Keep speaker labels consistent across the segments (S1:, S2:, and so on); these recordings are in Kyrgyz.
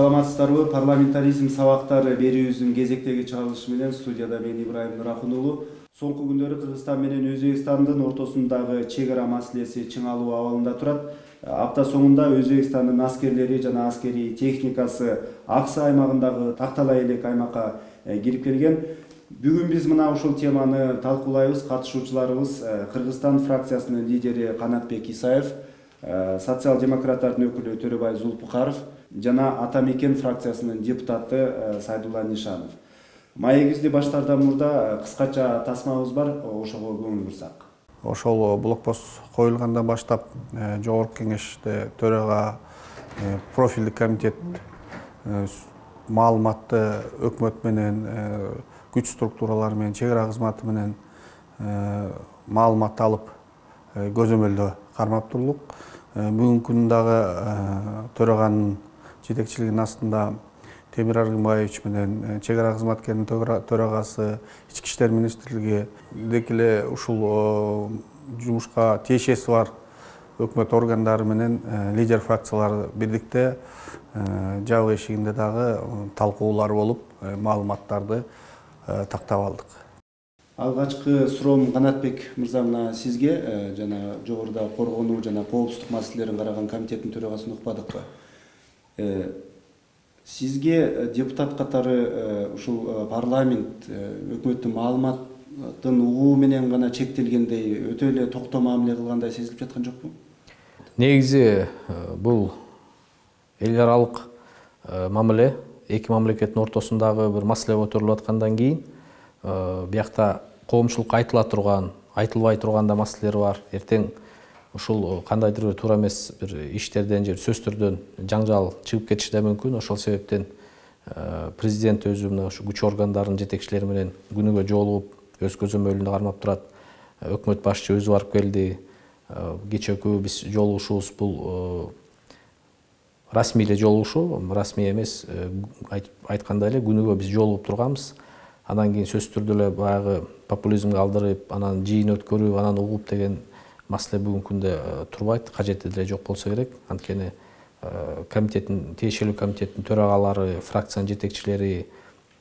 S1: Саламатсыздарбы? Парламентаризм сабактары берүүбүздүн кезектеги чыгарылышы менен студияда мен Ибраим Нуракун уулу. Соңку күндөрү Кыргызстан менен Өзбекстандын ортосундагы чек ара маселеси чыңалуу абалында турат. Апта соңунда Өзбекстандын аскерлери жана аскери техникасы Аксы аймагындагы Такталай элек аймакка кирип келген. Бүгүн биз мына ушул теманы талкуулайбыз. Катышуучуларыбыз Кыргызстан фракциясынын лидери Канатбек Исаев, социал-демократтардын өкүлү Төрөбай Зулпукаров жана Ата Мекен фракциясынын депутаты Сайдулла Нишанов. Маегибизди баштаардан мурда кыскача тасмабыз бар, ошого көңүл бурсак.
S2: Ошол блокпост коюлгандан баштап жогорку кеңеште төрага профилдик комитет маалыматты өкмөт менен күч структуралары менен чек ара кызматы менен маалымат алып көзөмөлдө кармап турулук. Бүгүнкү күндө дагы төраганын жетекчилигинин астында Темир Аргымбаевич менен чек ара кызматкеринин төрагасы, Ички иштер министрлиги деги эле ушул жумушка тиешеси бар өкмөт органдары менен лидер фракциялар бирдикте жабык эшигинде дагы талкуулар болуп, маалыматтарды тактап алдык.
S1: Алгачкы суроом Канатбек мырза мына сизге жана жогоруда коргонуу жана коопсуздук маселелерин караган комитеттин төрагасы Нукпадыкова. Сизге депутат катары ушул парламент өкмөттүн маалыматын угуу менен гана чектелгендей, өтө эле токтоо мамиле кылгандай сезилип жаткан жокпу?
S3: Негизи бул эл аралык мамиле, эки мамлекеттин ортосундагы бир маселе көтөрүлүп аткандан кийин биякта коомчулукка айтыла турган, айтылбай турган да маселелер бар. Эртең ушул кандайдыр туура эмес бир иштерден же сөздөрдөн жаңжал чыгып кетиши да мүмкүн. Ошол себептен президент өзү мына ушу күч органдарынын жетекчилери менен күнүгө жолугуп, өз көзөмөлүндө кармап турат. Өкмөт башчы өзү барып келди. Кечээкү биз жолугушубуз бул расмий эле жолугушуу, расмий эмес, айткандай эле күнүгө биз жолугуп турганбыз. Анан кийин сөзсүз түрдө эле баягы популизмге алдырып, анан жыйын өткөрүп, анан угуп деген маселе бүгүнкү күндө турбайт, кажети деле жок болсо керек. Анткени комитеттин, тиешелүү комитеттин төрагалары, фракциянын жетекчилери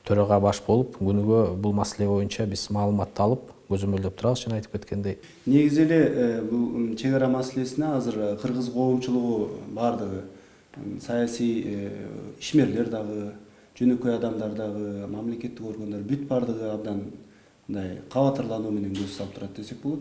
S3: төрага баш болуп, күнүгө бул маселе боюнча биз маалыматты алып, көзөмөлдөп турабыз жана айтып кеткендей.
S1: Негизи эле бул чек ара маселесине азыр кыргыз коомчулугу бардыгы, саясий ишмерлер дагы, жөнөкөй адамдар дагы, мамлекеттик органдар бүт бардыгы абдан мындай кабатырлануу менен көз салып турат десек болот.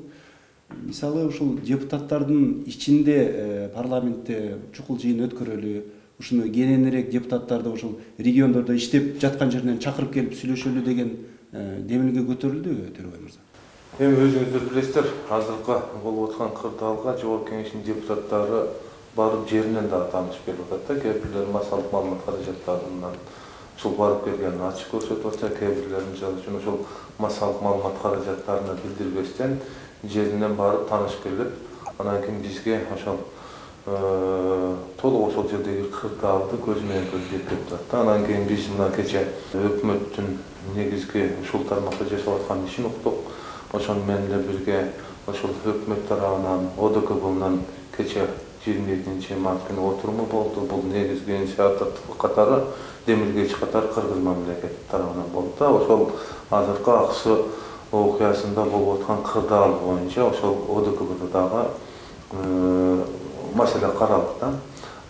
S1: Мисалы ушул депутаттардын ичинде парламентте чукул жыйын өткөрөлү, ушуну кененирээк депутаттарды ушул региондордо иштеп жаткан жеринен чакырып келип сүйлөшөлү деген демилге көтөрүлдүбү, Төрөбай мырза?
S4: Эми өзүңүздөр билесиздер, азыркы болуп аткан кырдаалга жогорку кеңештин депутаттары барып жеринен да таанышып келип атат да. Кээ бирлери массалык маалымат каражаттарынан ушул барып келгенин ачык көрсөтүп атса, кээ бирлери мисалы үчүн ушул массалык маалымат каражаттарына билдирбестен жеринен барып таанышып келип, анан кийин бизге ошол толук ошол жердеги кырдаалды көз менен көрсөтүп жатат да. Анан кийин биз мына кече өкмөттүн негизги ушул тармакта жашап аткан ишин уктук. Ошону менен эле бирге ошол өкмөт тарабынан ОДКБнан кече 22-март күнү отуруму болду. Бул негизги инициатор катары, демилгечи катары кыргыз мамлекети тарабынан болду да. Ошол азыркы Аксы окуясында болуп аткан кырдаал боюнча ошол ОДКБда дагы маселе каралды да.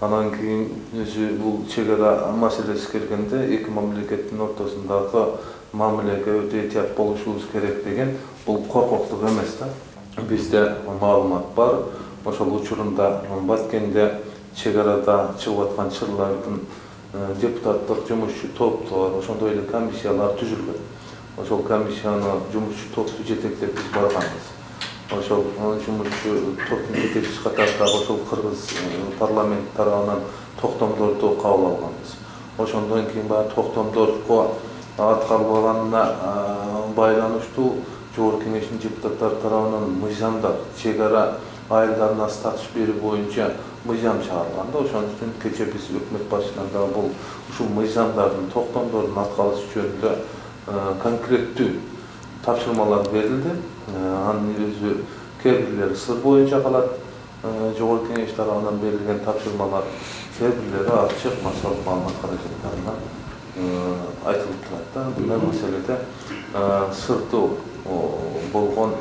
S4: Анан кийин өзү бул чек ара маселеси келгенде эки мамлекеттин ортосундагы мамилеге өтө этият болушубуз керек деген бул коркоктук эмес да. Бизде маалымат бар. Ошол учурунда Баткенде чек арада чыгып аткан чырлардын депутаттык жумушчу топтор, ошондой эле комиссиялар түзүлгөн. Ошол комиссияны жумушчу топту жетектеп биз барганбыз. Ошол жумушчу топтун жетекчиси катарында ошол кыргыз парламент тарабынан токтомдорду кабыл алганбыз. Ошондон кийин баягы токтомдорго аткарылбаганына байланыштуу жогорку кеңештин депутаттары тарабынан мыйзамдар, чек ара айылдарына статус берүү боюнча мыйзам чыгарылган да. Ошон үчүн кече биз өкмөт башчысына дагы бул ушул мыйзамдардын, токтомдордун аткарылышы жөнүндө конкреттүү тапшырмалар берилди. Анын өзү кээ бирлери сыр боюнча калат. Жогорку кеңеш тарабынан берилген тапшырмалар кээ бирлери ачык массалык маалымат каражаттарынан айтылып турат да. Мындай маселеде сыртуу болгон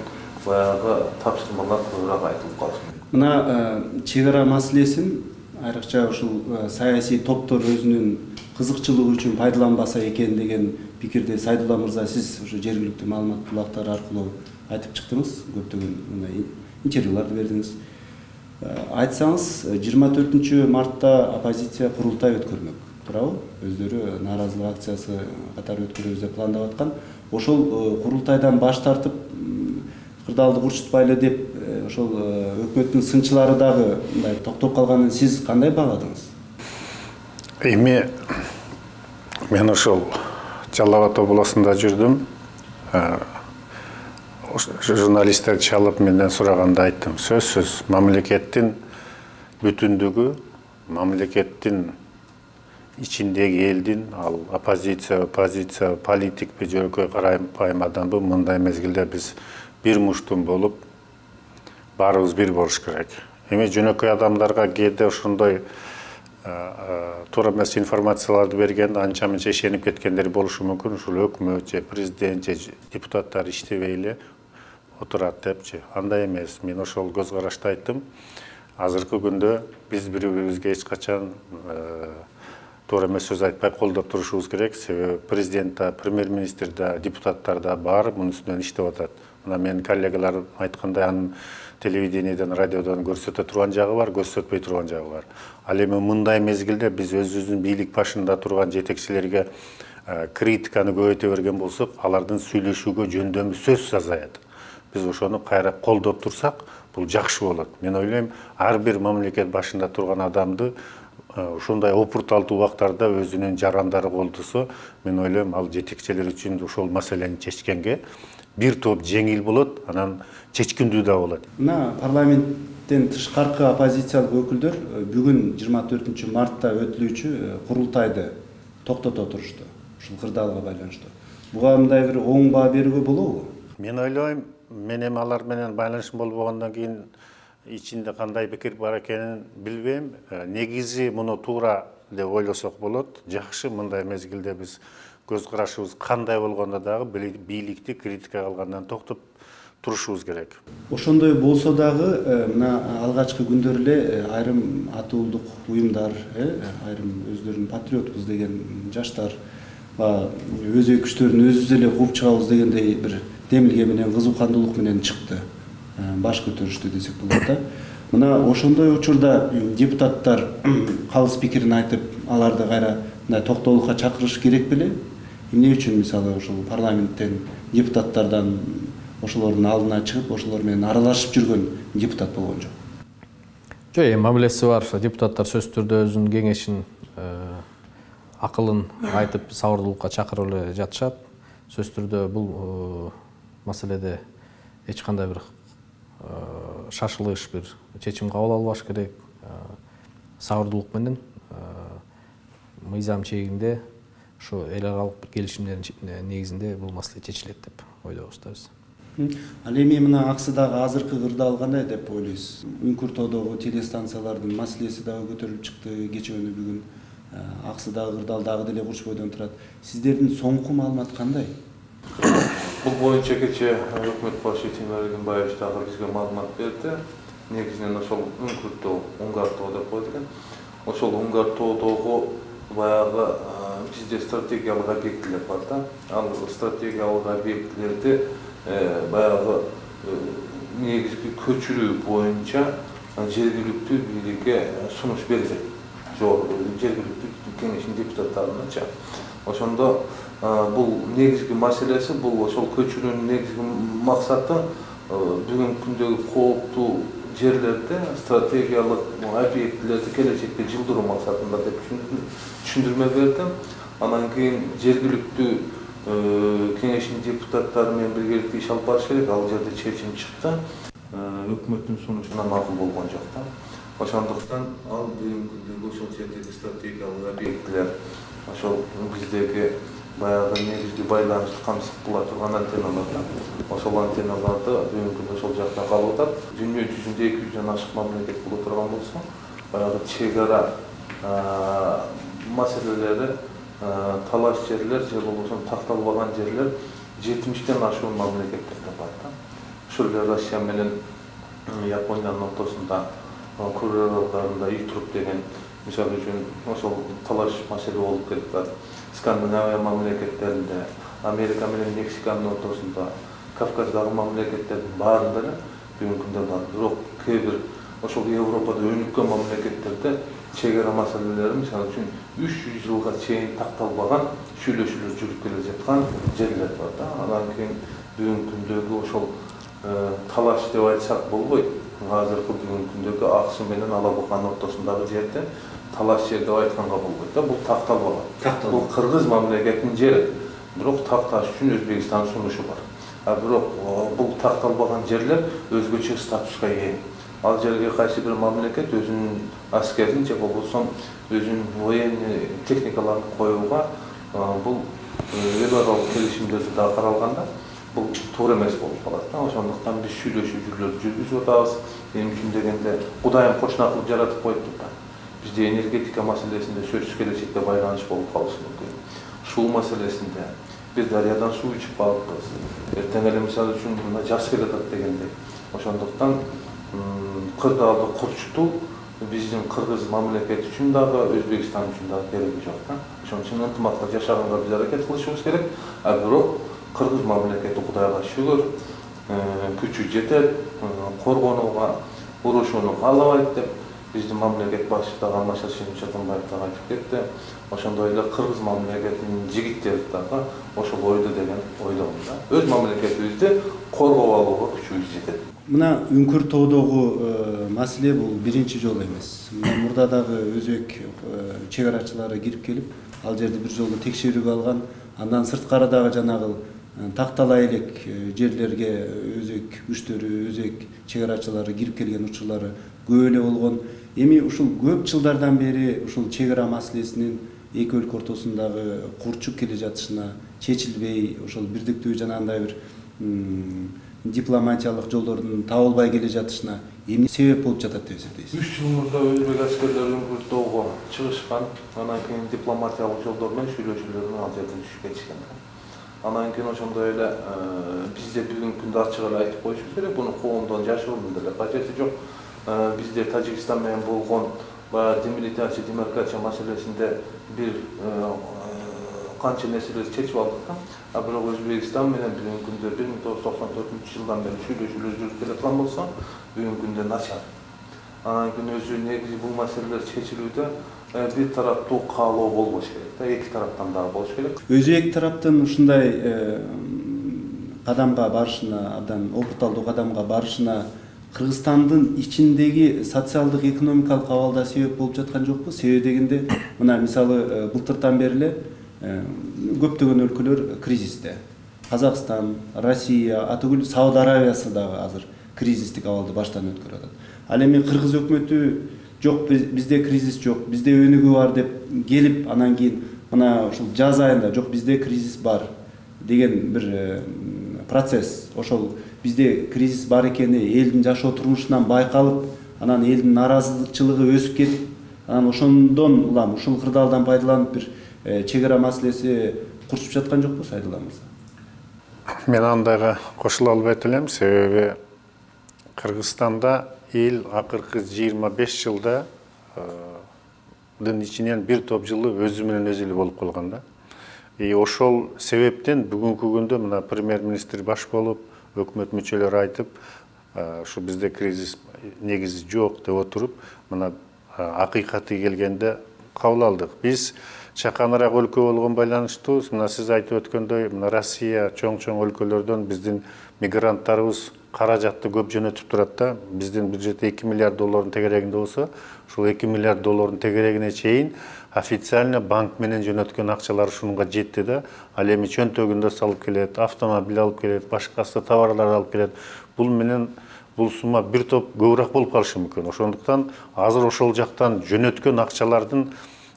S4: баягы тапшырмалар көбүрөөк айтылып калышы.
S1: Мына чек ара маселесин айрыкча ушул саясий топтор өзүнүн кызыкчылыгы үчүн пайдаланбаса экен деген пикирде Сайдулла мырза, сиз ушу жергиликтүү маалымат булактары аркылуу айтып чыктыңыз, көптөгөн мындай интервьюларды бердиңиз. Айтсаңыз, 24 мартта оппозиция курултай өткөрмөк, туурабы? Өздөрү нааразылык акциясы катары өткөрөбүз деп пландап аткан. Ошол курултайдан баш тартып, кырдаалды курчутпайлы деп ошол өкмөттүн сынчылары дагы мындай токтоп калганын сиз кандай бааладыңыз?
S5: Эми мен ошол Жалал Абад областында жүрдүм. Журналисттер чалып менден сураганда айттым. Сөзсүз мамлекеттин бүтүндүгү, мамлекеттин ичиндеги элдин, ал оппозиция, политикпи, жөнөкөй карапайым адамбы, мындай мезгилде биз бир муштум болуп, баарыбыз бир болуш керек. Эми жөнөкөй адамдарга кээде ошондой туура эмес информацияларды берген, анча мынча ишенип кеткендер болушу мүмкүн. Ушул өкмөт же президент же депутаттар иштебей эле отурат депчи. Андай эмес. Мен ошол көз карашты айттым. Азыркы күндө биз бири-бирибизге эч качан туура эмес сөз айтпай колдоп турушубуз керек. Себеби президент да, премьер-министр да, депутаттар да баары мунун үстүнөн иштеп атат. Мына менин коллегаларым айткандай, анын телевидениеден, радиодон көрсөтө турган жагы бар, көрсөтпөй турган жагы бар. Ал эми мындай мезгилде биз өзүбүздүн бийлик башында турган жетекчилерге критиканы көбөйтө берген болсок, алардын сүйлөшүүгө жөндөмү сөзсүз азаят. Биз ошону кайра колдоп турсак, бул жакшы болот. Мен ойлойм, ар бир мамлекет башында турган адамды ушундай опурталдуу убактарда өзүнүн жарандары колдосо, мен ойлойм, ал жетекчилер үчүн ушул маселени чечкенге бир топ жеңил болот, анан чечкиндүү да болот.
S1: Мына парламенттен тышкаркы оппозициялык өкүлдөр бүгүн 24 мартта өтүлүүчү курултайды токтото турушту. Ушул кырдаалга байланыштуу. Буга мындай бир оң баа берүүгө болобу?
S5: Мен ойлойм, мен эми алар менен байланышым болбогондон кийин ичинде кандай пикир бар экенин билбейм. Негизи муну туура деп ойлосок болот. Жакшы, мындай мезгилде биз көз карашыбыз кандай болгондо дагы бийликти критика кылгандан токтоп турушубуз керек.
S1: Ошондой болсо дагы мына алгачкы күндөр эле айрым аты улдук уюмдар, айрым өздөрүн патриотбуз деген жаштар өз күчтөрүн өзүбүз эле кууп чыгабыз дегендей бир демилге менен, кызыкандуулук менен чыкты. Баш көтөрүштү десек болот да. Мына ошондой учурда депутаттар калыс пикирин айтып, аларды кайра мындай токтоолукка чакырыш керек беле? Эмне үчүн мисалы ошол парламенттен депутаттардан ошолордун алдына чыгып, ошолор менен аралашып жүргөн депутат болгон жок?
S3: Жок, мамилеси бар депутаттар сөзсүз түрдө өзүнүн кеңешин, акылын айтып, сабырдуулукка чакырып эле жатышат. Сөзсүз түрдө бул маселеде эч кандай бир шашылыш, бир чечим кабыл албаш керек. Сабырдуулук менен мыйзам чегинде ошо эл аралык бир келишимдердин негизинде бул маселе чечилет деп ойдобуз да биз.
S1: Ал эми мына Аксыдагы азыркы кырдаал кандай деп ойлойсуз? Үңкүртоодогу телестанциялардын маселеси дагы көтөрүлүп чыкты кечээ күнү бүгүн. Аксыдагы кырдаал дагы деле Курчбойдон турат. Сиздердин соңку маалымат кандай?
S4: Бул боюнча кечээ өкмөт башы Темир Эргенбаевич дагы бизге маалымат берди. Негизинен ошол Үңкүртөө, Уңгартоо деп коет экен. Ошол Уңгартоодогу баягы бизде стратегиялык объектилер бар да. Ал стратегиялык объектилерди баягы негизги көчүрүү боюнча жергиликтүү бийликке сунуш берди. Жергиликтүү кеңештин депутаттарынача. Ошондо бул негизги маселеси, бул ошол көчүрүүнүн негизги максаты бүгүнкү күндөгү кооптуу жерлерде стратегиялык объектилерди келечекке жылдыруу максатында деп түшүндүрмө бердим. Анан кийин жергиликтүү кеңештин депутаттары менен биргеликте иш алып барыш керек. Ал жерде чечим чыкты. Өкмөттүн сунушуна макул болгон жок да. Ошондуктан ал бүгүнкү күндөгү ошол жердеги стратегиялык объектилер, ошол биздеги баягы негизги байланышты камсыз кыла турган антенналар, ошол антенналарды бүгүнкү күндө ошол жакта калып атат. Дүйнө жүзүндө 200дөн ашык мамлекет боло турган болсо, баягы чек ара маселелери талаш жерлер же болбосо такталбаган жерлер 70-тен ашуун мамлекеттерде бар да. Ушул Россия менен Япониянын ортосунда Курил аралдарында Итруп деген мисалы үчүн ошол талаш маселе болуп кетти. Скандинавия мамлекеттеринде, Америка менен Мексиканын ортосунда, Кавказдагы мамлекеттердин баарында эле бүгүнкү күндө бар. Бирок кээ бир ошол Европада өнүккөн мамлекеттерде чегара маселелери мисалы үчүн 300 жылга чейин такталбаган шүйлөшүүлөр жүрүп келе жаткан жерлер бар да. Анан кийин бүгүнкү күндөгү ошол талаш деп айтсак болбойт. Азыркы бүгүнкү күндөгү Аксу менен Алабуканын ортосундагы жерде талаш жер деп айтканга болбойт да. Бул такталбаган. Бул Кыргыз мамлекетинин жери. Бирок такташ үчүн Өзбекстандын сунушу бар. Бирок бул такталбаган жерлер өзгөчө статуска ээ. Ал жерге кайсы бир мамлекет өзүнүн аскерин же болбосо өзүнүн военный техникаларын коюуга бул эл аралык келишимдерди да каралганда бул туура эмес болуп калат да. Ошондуктан биз сүйлөшүүлөрдү жүргүзүп атабыз. Эми үчүн дегенде Кудайым кошунакылып жаратып коюптур да. Бизде энергетика маселесинде сөзсүз келечекте байланыш болуп калышы мүмкүн. Суу маселесинде бир дарыядан суу ичип калыппыз. Эртең эле мисалы үчүн мына жаз келатат дегенде. Ошондуктан кырдаалды курчутуу биздин Кыргыз мамлекети үчүн дагы, Өзбекстан үчүн дагы кереги жок да. Ошон үчүн ынтымакта жашаганга биз аракет кылышыбыз керек. Бирок Кыргыз мамлекети Кудайга шүгүр күчү жетет, коргонууга, урушууну каалабайт деп биздин мамлекет башчысы Алмаз Шаймарданов дагы айтып кетти. Ошондой эле Кыргыз мамлекетинин жигиттери дагы ошол ойдо деген ойлойм да. Өз мамлекетибизди коргоп алууга күчүбүз жетет.
S1: Мына Үңкүр тоодогу маселе бул биринчи жолу эмес. Мурда дагы өзбек чек арачылары кирип келип, ал жерди бир жолу текшерүүгө алган. Андан сырткары дагы жанагы тактала элек жерлерге өзбек күчтөрү, өзбек чек арачылары кирип келген учурлары көп эле болгон. Эми ушул көп жылдардан бери ушул чек ара маселесинин эки өлкө ортосундагы курчуп келе жатышына, чечилбей, ошол бирдиктүү жанагындай бир дипломатиялык жолдордун табылбай келе жатышына эмне себеп болуп жатат деп эсептейсиз?
S4: 3 жыл мурда өзбек аскерлери Үңкүр тоого чыгышкан, анан кийин дипломатиялык жолдор менен сүйлөшүүлөрдөн ал жерден түшүп кетишкен. Анан кийин ошондой эле бизде бүгүнкү күндө ачык эле айтып коюшубуз керек, буну коомдон жашыруунун деле кажети жок. Бизде Тажикстан менен болгон баягы демилитация, демаркация маселесинде бир канча нерселерди чечип алдык да. Бирок Өзбекстан менен бүгүнкү күндө 1994-жылдан бери сүйлөшүүлөр жүрүп келаткан болсо, бүгүнкү күндө начар. Анан кийин өзү негизи бул маселелер чечилүүдө бир тараптуу каалоо болбош керек да, эки тараптан дагы болуш керек.
S1: Өзбек тараптын ушундай кадамга барышына, абдан опурталдуу кадамга барышына Кыргызстандын ичиндеги социалдык экономикалык абалда себеп болуп жаткан жокпу? Себеби дегенде, мына мисалы былтыртан бери эле көптөгөн өлкөлөр кризисте. Казакстан, Россия, атүгүл Сауд Аравиясы дагы азыр кризистик абалды баштан өткөрүп атат. Ал эми Кыргыз өкмөтү жок, бизде кризис жок, бизде өнүгүү бар деп келип, анан кийин мына ушул жаз айында жок, бизде кризис бар деген бир процесс, ошол бизде кризис бар экени элдин жашоо турмушунан байкалып, анан элдин наразычылыгы өсүп кетип, анан ошондон улам ушул кырдаалдан пайдаланып бир чек ара маселеси курчуп жаткан жокпу Сайдулла мырза?
S5: Мен андайга кошула албайт элем, себеби Кыргызстанда эл акыркы 25 жылда ичинен бир топ жылы өзү менен өзү эле болуп калган да. Ошол себептен бүгүнкү күндө мына премьер-министр баш болуп, өкмөт мүчөлөрү айтып, ушу бизде кризис негизи жок деп отуруп, мына акыйкаты келгенде кабыл алдык. Биз чаканыраак өлкө болгон байланыштуу, мына сиз айтып өткөндөй, мына Россия чоң-чоң өлкөлөрдөн биздин мигранттарыбыз каражатты көп жөнөтүп турат да. Биздин бюджет 2 миллиард доллардын тегерегинде болсо, ушул 2 миллиард доллардын тегерегине чейин официально банк менен жөнөткөн акчалар ушунга жетти да. Ал эми чөнтөгүндө салып келет, автомобиль алып келет, башкасы товарлар алып келет. Бул менен бул сумма бир топ көбүрөөк болуп калышы мүмкүн. Ошондуктан азыр ошол жактан жөнөткөн акчалардын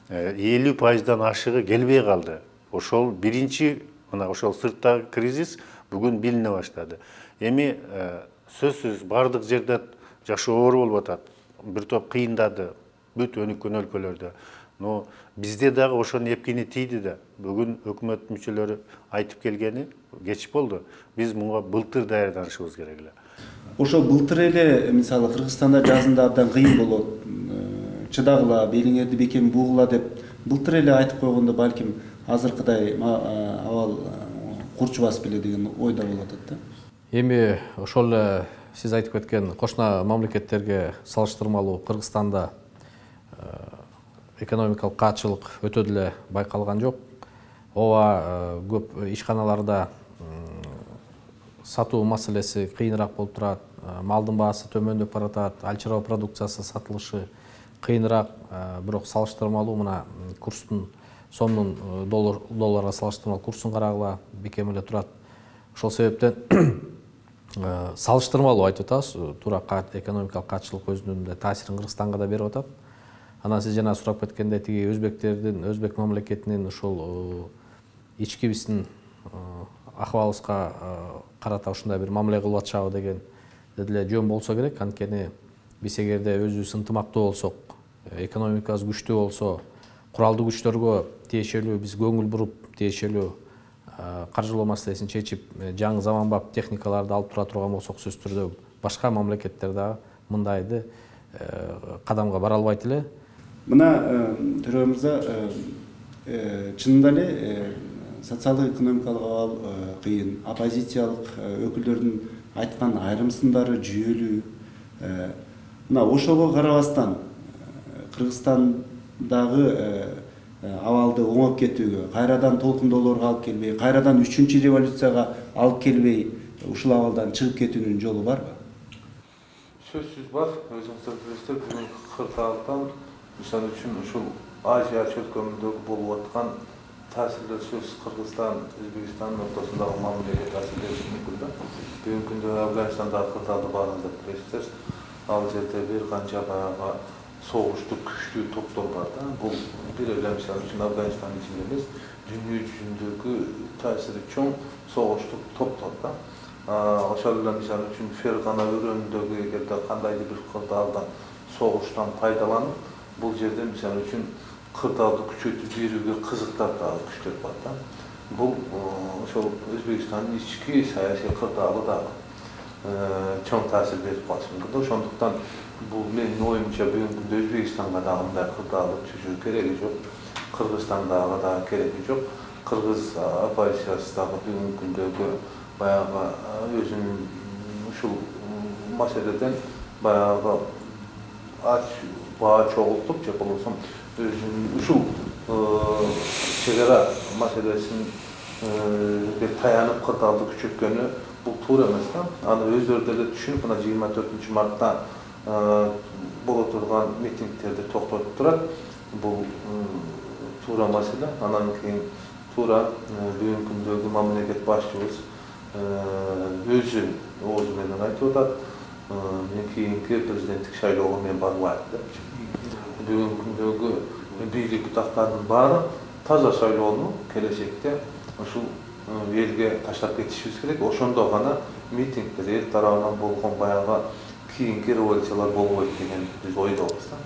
S5: 50%-дан ашыгы келбей калды. Ошол биринчи, мына ошол сырттагы кризис бүгүн билине баштады. Эми сөзсүз бардык жерде жашоо оор болуп атат. Бир топ кыйындады. бүт өнүккөн өлкөлөрдө. Но бизде дагы ошонун эпкини тийди да. Бүгүн өкмөт мүчөлөрү айтып келгени кеч болду. Биз муга былтыр даярданышыбыз керек эле.
S1: Ошо былтыр эле мисалы Кыргызстанда жазында абдан кыйын болот. Чыдагыла, белиңерди бекем бугула деп былтыр эле айтып койгондо балким азыркыдай абал курчубас беле деген ойдо болуп атат да.
S3: Эми ошол эле сиз айтып кеткен кошуна мамлекеттерге салыштырмалуу Кыргызстанда экономикалык каатчылык өтө деле байкалган жок. Ооба көп ишканаларда сатуу маселеси кыйыныраак болуп турат, малдын баасы төмөндөп баратат, ал чарба продукциясы сатылышы кыйыныраак, бирок салыштырмалуу мына курстун сомдун долларга салыштырмалуу курсун карагыла бекем эле турат. Ошол себептен салыштырмалуу айтып атабыз, туура экономикалык каатчылык өзүнүн таасирин Кыргызстанга да берип атат. Анан сиз жана сурап кеткендей тиги өзбек мамлекетинин ошол ички биздин акыбалыбызга карата ушундай бир мамиле кылып атышабы деген деле жөн болсо керек. Анткени биз эгерде өзүбүз ынтымактуу болсок, экономикабыз күчтүү болсо, куралдуу күчтөргө тиешелүү биз көңүл буруп, тиешелүү каржылоо маселесин чечип, жаңы заманбап техникаларды алып тура турган болсок, сөзсүз түрдө башка мамлекеттер дагы мындайды кадамга бара албайт эле.
S1: Мына Төрө мырза, чынында эле социалдык экономикалык абал кыйын, оппозициялык өкүлдөрдүн айткан айрым сындары жүйөлүү. Мына ошого карабастан Кыргызстандагы абалды оңоп кетүүгө, кайрадан толкундоолорго алып келбей, кайрадан 3-чү революцияга алып келбей, ушул абалдан чыгып кетүүнүн жолу барбы?
S4: Сөзсүз бар. Өзүңүздөр билесиздер, бүгүн кырдаалдан мисалы үчүн ушул Азия чөлкөмүндөгү болуп аткан таасирлер сөз Кыргызстан, Өзбекстандын ортосундагы мамилеге таасир бериши мүмкүн да. Бүгүнкү күндө Афганистандагы кырдаалды баарыңыздар билесиздер. Ал жерде бир канча баягы согуштук күчтүү топтор бар да. Бул бир эле мисалы үчүн Афганистандын ичинде эмес, дүйнө жүзүндөгү таасири чоң согуштук топтор да. Ошол эле мисалы үчүн Фергана өрөөнүндөгү эгерде кандайдыр бир кырдаалдан согуштан пайдаланып, бул жерде мисалы үчүн кырдаалды күчөтүп берүүгө кызыктап дагы күчтөр бар да. Бул ошол Өзбекстандын ички саясий кырдаалы дагы чоң таасир берип калышы мүмкүн. Ошондуктан бул менин оюмча бүгүнкү күндө Өзбекстанга дагы мындай кырдаалды түзүү кереги жок, Кыргызстандагы дагы кереги жок. Кыргыз оппозициясы дагы бүгүнкү күндөгү баягы өзүнүн ушул маселеден баягы баа чогултуп же болбосо өзүнүн ушул чегара маселесин таянып кырдаалды күчөткөнү бул туура эмес да. Аны өздөрү деле түшүнүп, мына 24 мартта боло турган митингтерди токтотуп турат. Бул туура маселе. Анан кийин туура бүгүнкү күндөгү мамлекет башчыбыз өзү оозу менен айтып атат, мен кийинки президенттик шайлоого мен барбайм деп. Бүгүнкү күндөгү бийлик бутактарынын баары таза шайлоону келечекте ушул элге таштап кетишибиз керек. Ошондо гана митингдер эл тарабынан болгон баягы кийинки революциялар болбойт деген биз ойдобуз да.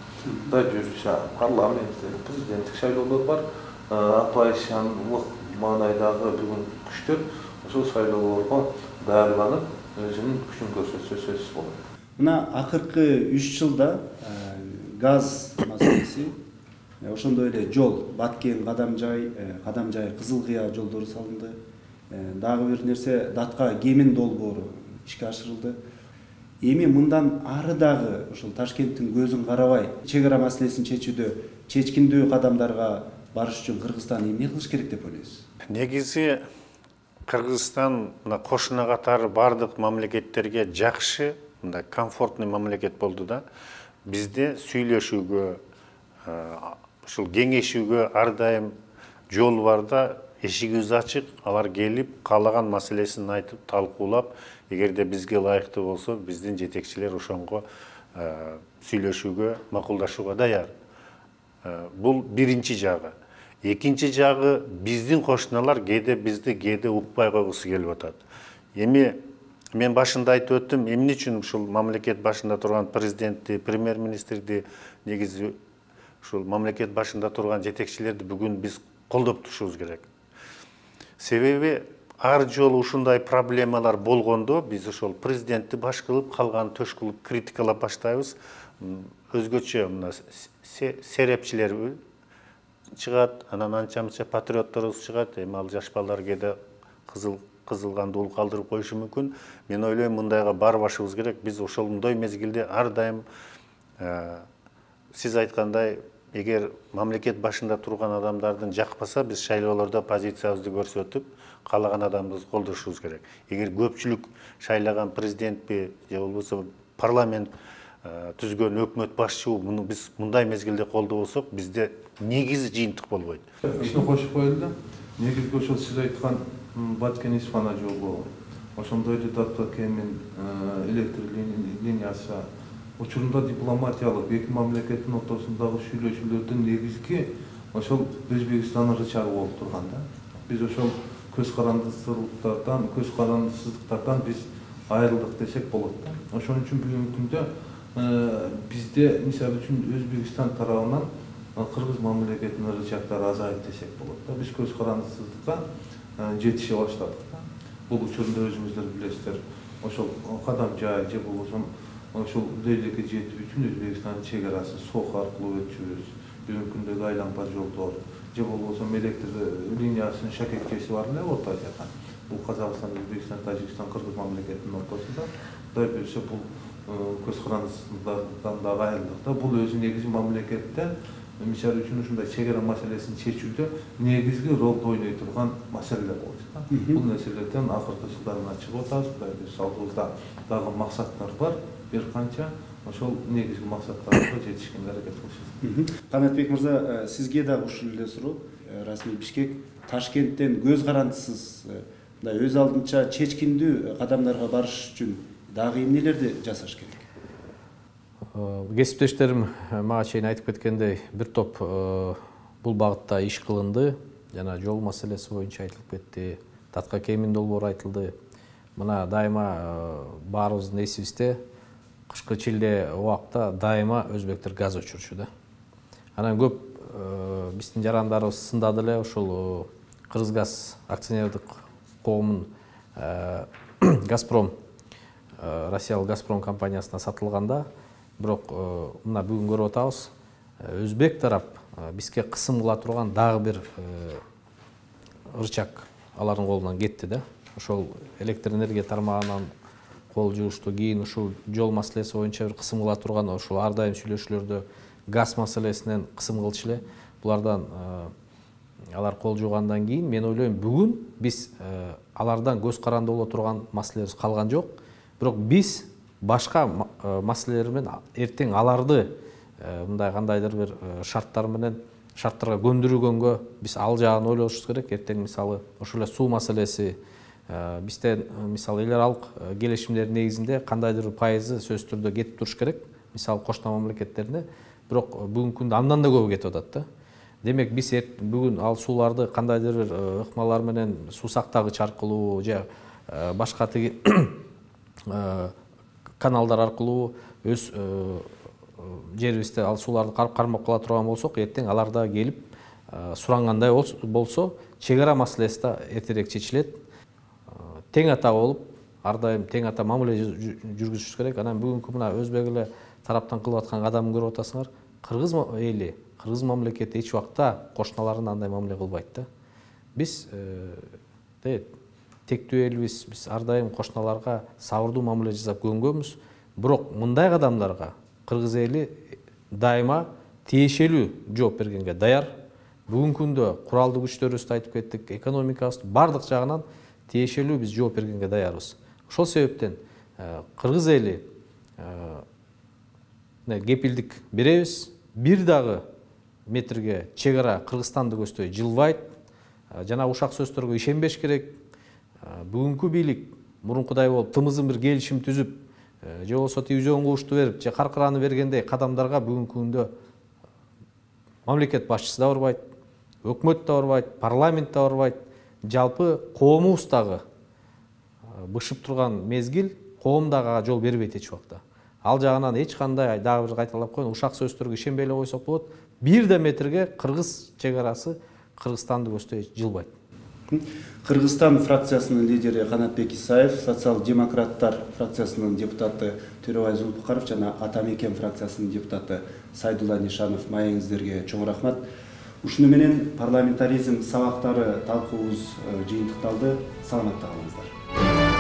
S4: Да жүрүшө парламент, президенттик шайлоолор бар, оппозициялык маанайдагы бүгүн күчтөр ошол шайлоолорго даярланып, өзүнүн күчүн көрсөтсө сөзсүз болот.
S1: Мына акыркы 3 жылда газ маселеси, ошондой эле жол, Баткен, Кадамжай, Кызылкыя жолдору салынды. Дагы бир нерсе, Датка Кемин долбоору ишке ашырылды. Эми мындан ары дагы ошол Ташкенттин көзүн карабай, чегара маселесин чечүүдө чечкиндүү кадамдарга барыш үчүн Кыргызстан эмне кылыш керек деп ойлойсуз?
S5: Негизи Кыргызстан мына кошуна катары бардык мамлекеттерге жакшы, мындай комфортный мамлекет болду да. Бизде сүйлөшүүгө, ушул кеңешүүгө ар дайым жол бар да, эшигибиз ачык, алар келип каалаган маселесин айтып, талкуулап, эгерде бизге ылайыктуу болсо, биздин жетекчилер ошонго сүйлөшүүгө, макулдашууга даяр. Бул биринчи жагы. Экинчи жагы, биздин кошуналар кээде бизди кээде укпай койгусу келип атат. Эми мен башында айтып өттүм, эмне үчүн ушул мамлекет башында турган президентти, премьер-министрди негизи ушул мамлекет башында турган жетекчилерди бүгүн биз колдоп турушубуз керек. Себеби ар жолу ушундай проблемалар болгондо биз ошол президентти баш кылып, калган төш кылып критикалап баштайбыз. Өзгөчө мына серепчилер чыгат, анан анча-мынча патриотторубуз чыгат. Эми ал жаш балдар кээде кызылганды ул калдырып коюшу мүмкүн. Мен ойлойм, мындайга барбашыбыз керек. Биз ошондой мезгилде ар дайым сиз айткандай, эгер мамлекет башында турган адамдардын жакпаса, биз шайлоолордо позициябызды көрсөтүп, каалаган адамыбызды колдошубуз керек. Эгер көпчүлүк шайлаган президентпи же болбосо парламент түзгөн өкмөт башчыбы муну биз мындай мезгилде колдобосок, бизде негизи жыйынтык болбойт.
S4: Ишине кошуп коелу да. Негизги ошол сиз айткан Баткен Исфана жолу, ошондой эле Татбакенин электр линиясы, учурунда дипломатиялык эки мамлекеттин ортосундагы сүйлөшүүлөрдүн негизги ошол Өзбекстандын рычагы болуп турган да. Биз ошол көз карандысыздыктардан биз айрылдык десек болот да. Ошон үчүн бүгүнкү күндө бизде мисалы үчүн Өзбекстан тарабынан Кыргыз мамлекетинин рычагдары азайып десек болот да. Биз көз карандысыздыкка жетише баштадык да. Бул учурунда өзүңүздөр билесиздер, ошол кадам жай же болбосо ошол дөйдөккө жетүү үчүн Өзбекстандын чек арасын Сох аркылуу өтчүбүз. Бүгүнкү күндөгү айланпа жолдор же болбосо электр линиясынын шакекчеси бар эле Орто Азияда. Бул Казакстан, Өзбекстан, Тажикстан, Кыргыз мамлекетинин ортосунда. Кудай буюрса бул көз карандысыздан дагы айрылдык да. Бул өзү негизи мамлекетте мисалы үчүн ушундай чек ара маселесин чечүүдө негизги ролду ойной турган маселелер болчу да. Бул нерселерден акыркы жылдары мына чыгып атабыз. Кудай буюрса алдыбызда дагы максаттар бар. Бир канча ошол негизги максаттарга жетишкенге аракет кылышабыз.
S1: Канатбек мырза, сизге дагы ушул эле суроо. Расмий Бишкек Ташкенттен көз карандысыз мындай өз алдынча чечкиндүү кадамдарга барыш үчүн дагы эмнелерди жасаш керек?
S3: Кесиптештерим мага чейин айтып кеткендей, бир топ бул багытта иш кылынды. Жана жол маселеси боюнча айтылып кетти. Татка-Кемин долбоору айтылды. Мына дайыма баарыбыздын эсибизде кышкы чилде убакта дайыма өзбектер газ өчүрчү да. Анан көп биздин жарандарыбыз сындады эле ушул Кыргызгаз акционердик коомунун Газпром, Россиялык Газпром компаниясына сатылганда, бирок мына бүгүн көрүп атабыз, өзбек тарап бизге кысым кыла турган дагы бир ырчак алардын колунан кетти да. Ошол электр энергия тармагынан кол жуушту, кийин ушул жол маселеси боюнча бир кысым кыла турган, ошол ар дайым сүйлөшүүлөрдө газ маселесинен кысым кылчу эле. Булардан алар кол жуугандан кийин мен ойлойм, бүгүн биз алардан көз каранды боло турган маселебиз калган жок. Бирок биз башка маселелер менен эртең аларды мындай кандайдыр бир шарттар менен шарттарга көндүргөнгө биз ал жагын ойлошубуз керек. Эртең мисалы ошол эле суу маселеси бизде мисалы эл аралык келишимдердин негизинде кандайдыр бир пайызы сөзсүз түрдө кетип туруш керек. Мисалы кошуна мамлекеттерине. Бирок бүгүнкү күндө андан да көбү кетип атат да. Демек биз бүгүн ал сууларды кандайдыр бир ыкмалар менен суу сактагыч аркылуу же башка тиги каналдар аркылуу өз жерибизде ал сууларды кармап кала турган болсок, эртең аларда келип сурангандай болсо, чек ара маселеси да эртерээк чечилет. Тең ата болуп, ар дайым тең ата мамиле жүргүзүш керек. Анан бүгүнкү мына өзбек эле тараптан кылып аткан кадамын көрүп атасыңар. Кыргыз эли, Кыргыз мамлекети эч убакта кошуналарына андай мамиле кылбайт да. Биз тектүү элбиз, биз ар дайым кошуналарга сабырдуу мамиле жасап көнгөнбүз. Бирок мындай кадамдарга Кыргыз эли дайыма тиешелүү жооп бергенге даяр. Бүгүнкү күндө куралдуу күчтөрүбүздү айтып кеттик, экономикабыз бардык жагынан тиешелүү биз жооп бергенге даярбыз. Ошол себептен Кыргыз эли кепилдик беребиз. Бир дагы метрге чек ара Кыргызстанды көздөй жылбайт. Жана ушак сөздөргө ишенбеш керек. Бүгүнкү бийлик мурункудай болуп тымызын бир келишим түзүп, же болбосо үзөң куушту берип, же каркыраны бергендей кадамдарга бүгүнкү күндө мамлекет башчысы да барбайт, өкмөт да барбайт, парламент да барбайт. Жалпы коомубуз дагы бышып турган мезгил, коом дагы жол бербейт эч убакта. Ал жагынан эч кандай дагы бир кайталап коеюн, ушак сөздөргө ишенбей эле койсок болот. 1 да метрге Кыргыз чек арасы Кыргызстанды көздөй жылбайт.
S1: Кыргызстан фракциясынын лидери Канатбек Исаев, социал-демократтар фракциясынын депутаты Төрөбай Зулпукаров жана Ата Мекен фракциясынын депутаты Сайдулла Нишанов маегиңиздерге чоң рахмат. Ушуну менен парламентаризм сабактары талкуубуз жыйынтыкталды. Саламатта калыңыздар.